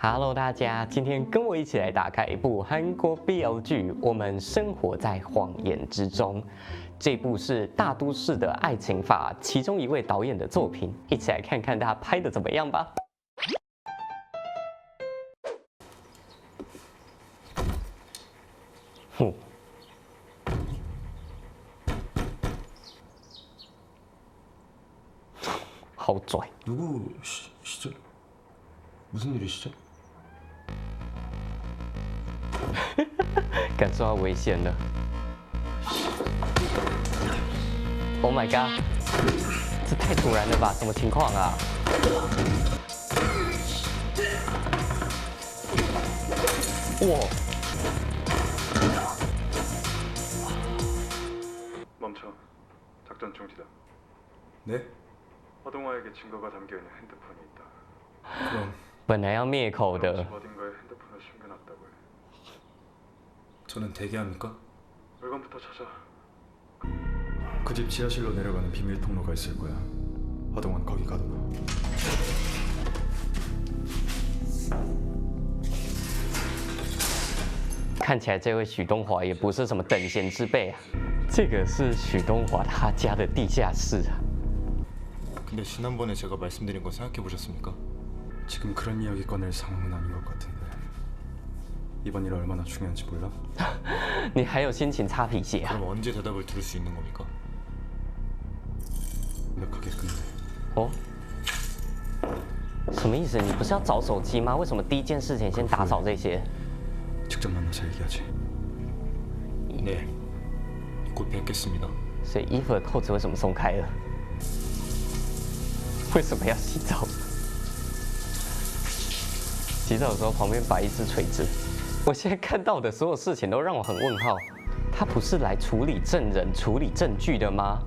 Hello，大家，今天跟我一起来打开一部韩国 BL 剧《我们生活在谎言之中》。这部是大都市的爱情法其中一位导演的作品，一起来看看他拍的怎么样吧。哼。 好拽。 누구시죠? 무슨 일이시죠? 感受到危险了。Oh my god！ 这太突然了吧？什么情况啊？哇！ 멈춰. 작전 중지다. 네? 허동화에게 증거가 담겨있는 핸드폰이 있다. 그럼 本来要灭口 집 的， 어딘가에 핸드폰을 숨겨놨다고 해. 저는 대기합니까? 물건부터 찾아. 그 집 지하실로 내려가는 비밀 통로가 있을 거야. 허동원 거기 가둬놔. 看起来这位许东华也不是什么等闲之辈啊。这个是许东华他家的地下室啊。 근데 지난번에 제가 말씀드린 거 생각해 보셨습니까? 지금 그런 이야기 꺼낼 상황은 아닌 것 같은데. 이번 일 얼마나 중요한지 몰라? 你还有心情擦皮鞋啊？ 그럼 언제 대답을 들을 수 있는 겁니까? 완벽하게 끝내. 哦，什么意思？你不是要找手机吗？为什么第一件事情先打扫这些？ 직접 만나서 얘기하지. 네, 곧 뵙겠습니다. 所以衣服的扣子为什么松开了？为什么要洗澡？洗澡的时候旁边摆一只锤子。我现在看到的所有事情都让我很问号。他不是来处理证人、处理证据的吗？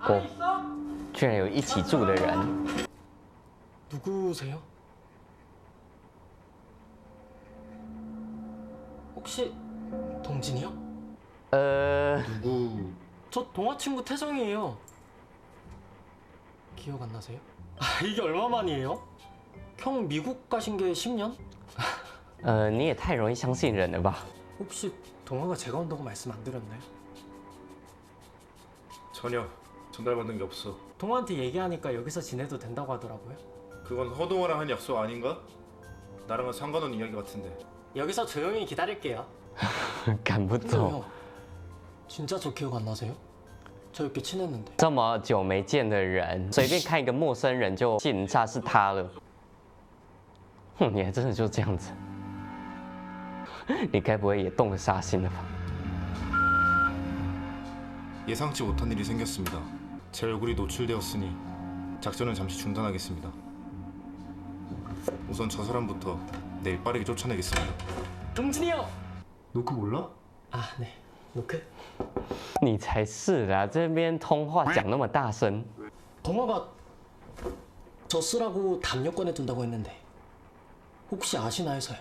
哦，居然有一起住的人。 누구세요? 혹시 동진이요? 누구? 저 동아 친구 태성이에요. 기억 안 나세요? 이게 얼마 만이에요? 형 미국 가신 게 10년? 你也太容易相信人了吧？ 혹시 동아가 제가 온다고 말씀 안 드렸나요? 전혀 전달받은 게 없어. 동아한테 얘기하니까 여기서 지내도 된다고 하더라고요. 그건 허동화랑 한 약속 아닌가? 나랑은 상관없는 이야기 같은데. 여기서 조용히 기다릴게요. 赶不 근데 走。 형 진짜 저 기억 안 나세요? 저 이렇게 친했는데. 这么久没见的人，随便看一个陌生人就信他是他了。哼，你还真的就这样子？你该不会也动了杀心了吧？ 예상치 못한 일이 생겼습니다. 제 얼굴이 노출되었으니 작전은 잠시 중단하겠습니다. 우선 저 사람부터 내일 빠르게 쫓아내겠습니다. 동진이 형! 노크 몰라? 아, 네. 노크? 你才是啦，这边通话讲那么大声。 동아가 저 쓰라고 담요 꺼내둔다고 했는데 혹시 아시나 해서요.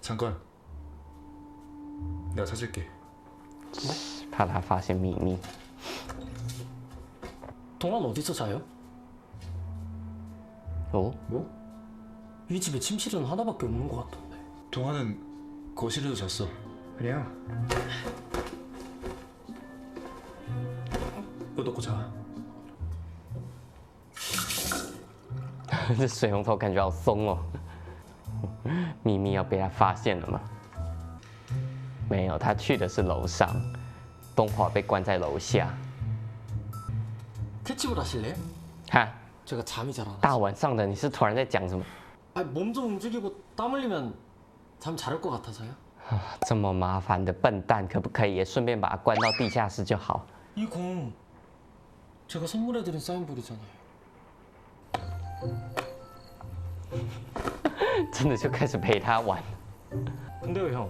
잠깐. 내가 찾을게. 怕他发现秘密。 동아는 어디서 자요? 哦， 뭐? 이 집에 침실은 하나밖에 없는 것 같던데. 동화는 거실에서 잤어. 그래요? 이거 놓고 자. 这水龙头感觉好松哦。秘密要被他发现了吗？没有，他去的是楼上，东华被关在楼下。 캐치볼 하실래요? 哈， 제가 잠이 잘 안 와서. 大晚上的你是突然在讲什么？ 아니, 몸 좀 움직이고 땀 흘리면 잠 잘 올 것 같아서요. 这么麻烦的笨蛋，可不可以也顺便把他关到地下室就好？ 이 공 제가 선물해드린 사인볼이잖아요. 真的就开始陪他玩。 근데요, 형.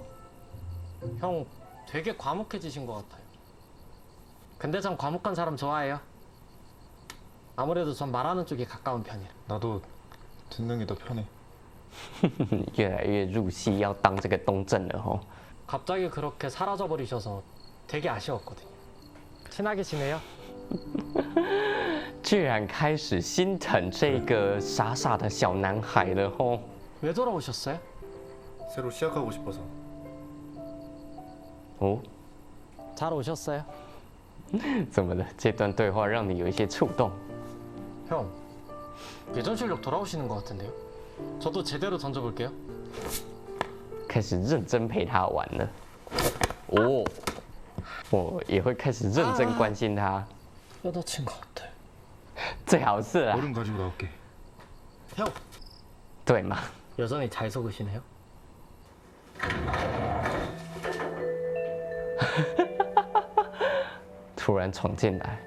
형 되게 과묵해지신 것 같아요. 근데 전 과묵한 사람 좋아해요. 아무래도 전 말하는 쪽이 가까운 편이라. 나도 듣는 게 더 편해. 越来越入戏，要当这个东正了吼。 갑자기 그렇게 사라져 버리셔서 되게 아쉬웠거든요. 친하게 지내요? 居然开始心疼这个傻傻的小男孩了吼。 왜 돌아오셨어요? 새로 시작하고 싶어서. 哦， 잘 오셨어요? 怎么了？这段对话让你有一些触动？ 형, 예전 실력 돌아오시는 것 같은데요? 저도 제대로 던져볼게요. 开始认真陪他玩了。哦，我也会开始认真关心他， 여자친 것 같아. 最好是啦， 얼음 가지고 나올게. 형, 对吗？ 여전히 잘 속으시네요. 突然闯进来，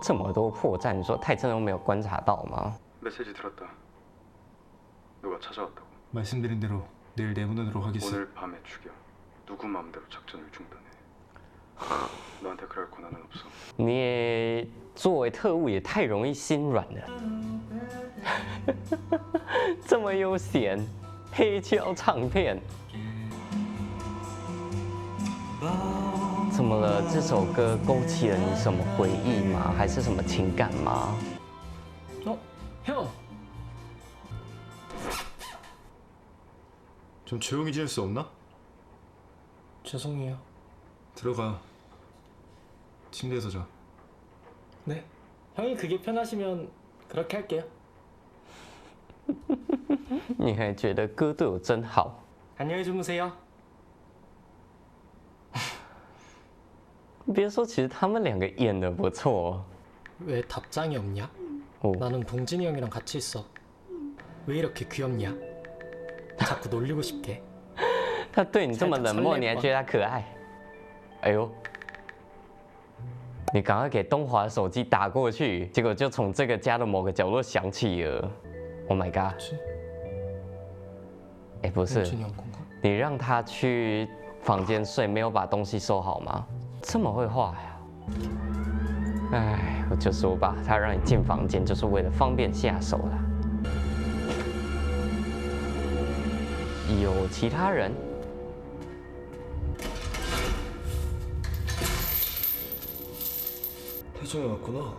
这么多破绽，你说泰森都没有观察到吗？ 메시지 들었다. 누가 찾아왔다고. 말씀드린 대로 내일 내보내도록 하겠습니다. 오늘 밤에 죽여. 누구 마음대로 작전을 중단해. 너한테 그럴 권한은 없어. 你也作为特务也太容易心软了，这么悠闲，黑胶唱片，怎么了？这首歌勾起了你什么回忆吗？还是什么情感吗？ 형! 좀 조용히 지낼 수 없나? 죄송해요. 들어가. 침대에서 자. 네. 형이 그게 편하시면 그렇게 할게요. 你还觉得歌对我真好？ 안녕히 주무세요. 别说，其实他们两个演的不错。 왜 답장이 없냐? 哦， 나는 동진이 형이랑 같이 있어. 왜 이렇게 귀엽냐? 자꾸 놀리고 싶게. 他对你这么冷漠，你还觉得他可爱？哎呦，你赶快给东华的手机打过去，结果就从这个家的某个角落响起了。Oh my god！ 哎，不是， 동진이 형 건가? 你让他去房间睡，没有把东西收好吗？这么会画呀！哎，我就说吧，他让你进房间就是为了方便下手啦。有其他人？ 태정이 왔구나.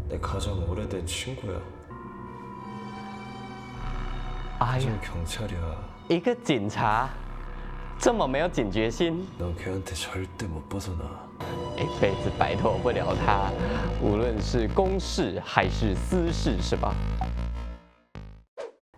내 가장 오래된 친구야. 哎呀， 태정 경찰이야. 一个警察这么没有警觉心， 넌 걔한테 절대 못 벗어나. 一辈子摆脱不了他，无论是公事还是私事，是吧？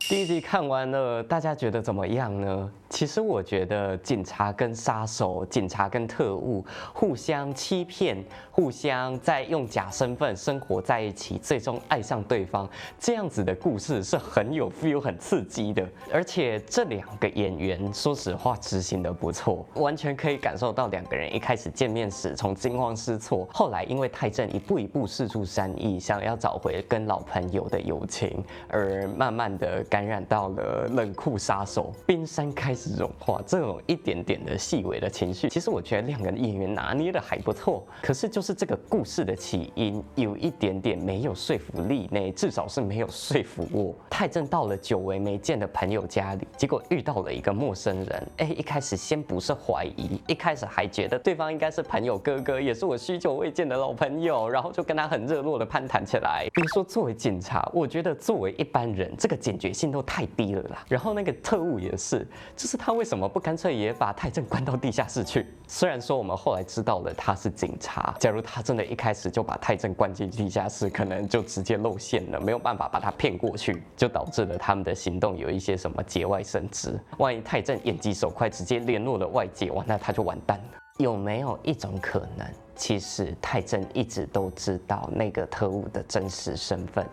第一集看完了，大家觉得怎么样呢？其实我觉得警察跟杀手、警察跟特务互相欺骗，互相在用假身份生活在一起，最终爱上对方，这样子的故事是很有 feel、很刺激的。而且这两个演员，说实话执行的不错，完全可以感受到两个人一开始见面时从惊慌失措，后来因为泰正一步一步释出善意，想要找回跟老朋友的友情，而慢慢的感染到了冷酷杀手，冰山开始融化，这种一点点的细微的情绪，其实我觉得两个演员拿捏的还不错。可是就是这个故事的起因有一点点没有说服力呢，至少是没有说服我。泰正到了久违没见的朋友家里，结果遇到了一个陌生人，一开始先不是怀疑，一开始还觉得对方应该是朋友哥哥，也是我许久未见的老朋友，然后就跟他很热络的攀谈起来。比如说作为警察，我觉得作为一般人，这个警觉性都太低了啦。然后那个特务也是，就是他为什么不干脆也把泰正关到地下室去？虽然说我们后来知道了他是警察，假如他真的一开始就把泰正关进地下室，可能就直接露馅了，没有办法把他骗过去，就导致了他们的行动有一些什么节外生枝。万一泰正眼疾手快，直接联络了外界，哇，那他就完蛋了。有没有一种可能，其实泰正一直都知道那个特务的真实身份，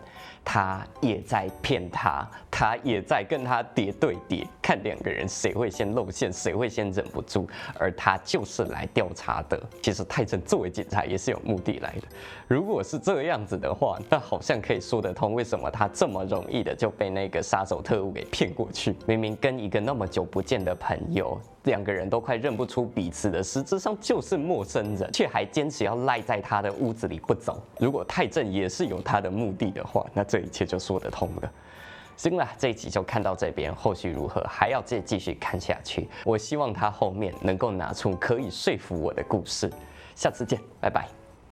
他也在骗他，他也在跟他叠对叠，看两个人谁会先露馅，谁会先忍不住，而他就是来调查的。其实泰正作为警察也是有目的来的。如果是这样子的话，那好像可以说得通，为什么他这么容易的就被那个杀手特务给骗过去？明明跟一个那么久不见的朋友，两个人都快认不出彼此的，实质上就是陌生人，却还坚持要赖在他的屋子里不走。如果泰正也是有他的目的的话，那这一切就说得通了。行了，这一集就看到这边，后续如何还要继续看下去。我希望他后面能够拿出可以说服我的故事。下次见，拜拜。